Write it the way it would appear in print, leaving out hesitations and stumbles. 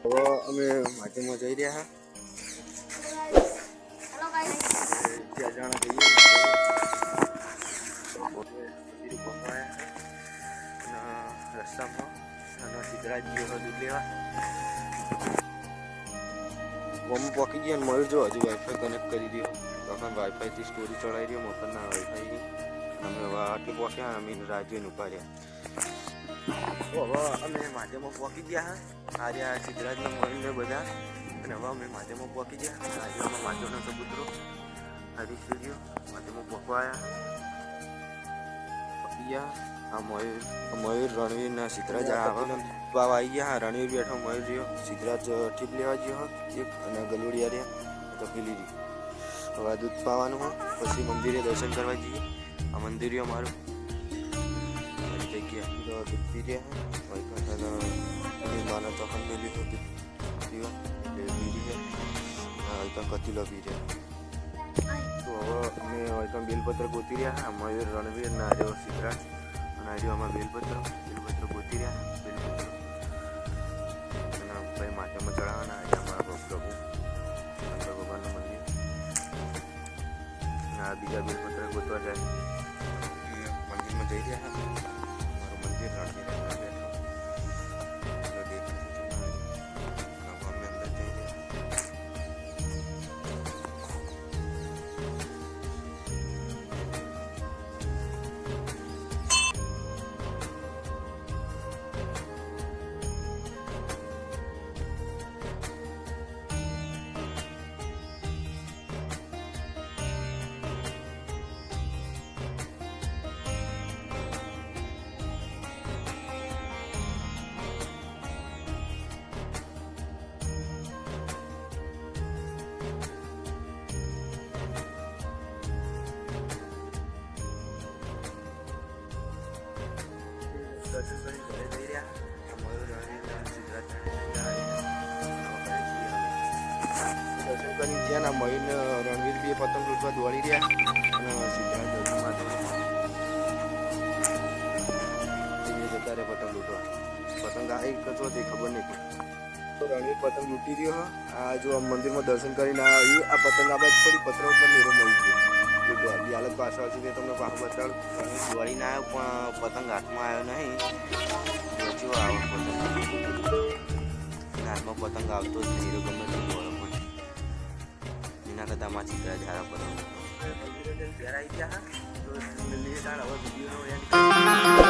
હવે અમે માધ્યમમાં જઈ રહ્યા ત્યાં જાણા જઈએ રસ્તામાં અને સિદ્ધરાજજી દૂધ લેવા મમ્મી પોકી ગયા ને મયુર જો હજુ વાઈફાઈ કનેક્ટ કરી દો તখন વાઈફાઈથી સ્ટોરી ચડાવી દો મફતના વાઈફાઈ અમે હવે આટલું પહોંચ્યા અમે રાજ્યને ઉપાડ્યા તો હવે અમે માધ્યમમાં પહોંચી ગયા આ રહ્યા સિદ્ધરાજના મયુરને બધા અને હવે અમે માધ્યમમાં પહોંચી ગયા રાજ્યમાં માધ્યમનો સપુત્રો હરી સ્ટુડિયો માધ્યમમાં પહોંચવા પહોંચી ગયા આ મયુર રણવીરના સિદ્ધરાજ બાવ આવી ગયા રણવીર બેઠો મયુર રહ્યો સિદ્ધરાજ ટીપ લેવા ગયો એક અને ગલુડિયા રહ્યા તો પીલી રહી હવે આ દૂધ પાવાનું હોય પછી મંદિરે દર્શન કરવા જઈએ આ મંદિર અમારું જગ્યા દૂધ પી રહ્યા માનો તখন મેલી તો દૂધ પીવા એટલે પી રહ્યા હલકા કતીલો પી રહ્યા તો હવે અમે હલકા બેલપત્ર ગોતી રહ્યા મયુર રણવીર ના રહ્યો સિદ્ધરાજ અને આ રહ્યો આમાં બેલપત્ર ગોતી રહ્યા બેલપત્ર અને ભાઈ માધ્યમમાં ચડાવવાના આજે અમારા પ્રભુ શંકર ભગવાનનું મંદિર અને આ બીજા બેલપત્ર ગોતવા જાય મંદિરમાં જઈ રહ્યા મારું મંદિર રણવીર દર્શન કરી ઘરે જઈ રહ્યા મયુર દર્શન કરી ગયા ના મયુરને રણવીર બી પતંગ લૂંટવા દોડી રહ્યા અને સિદ્ધરાજ જતા રહે પતંગ લૂંટવા પતંગ આવી કચો તે ખબર નહીં તો રણવીર પતંગ લૂંટી રહ્યો આ જો મંદિરમાં દર્શન કરીને આ પતંગ આ બાજુ પડી પત્ર ઉપર નીરો મળી ગયો લૂંટવા બી હાલત પાછળ છે તે તમને પાછું બતાડું દોડીને આવ્યો પણ પતંગ હાથમાં આવ્યો નહીં જો આવો પતંગ હાથમાં પતંગ આવતો જ નહીં ગમે તે દોડો પણ એના કરતાં માં ચિત્રા ઝાડા પતંગ પહેરાઈ ગયા તો હવે વિડીયોનો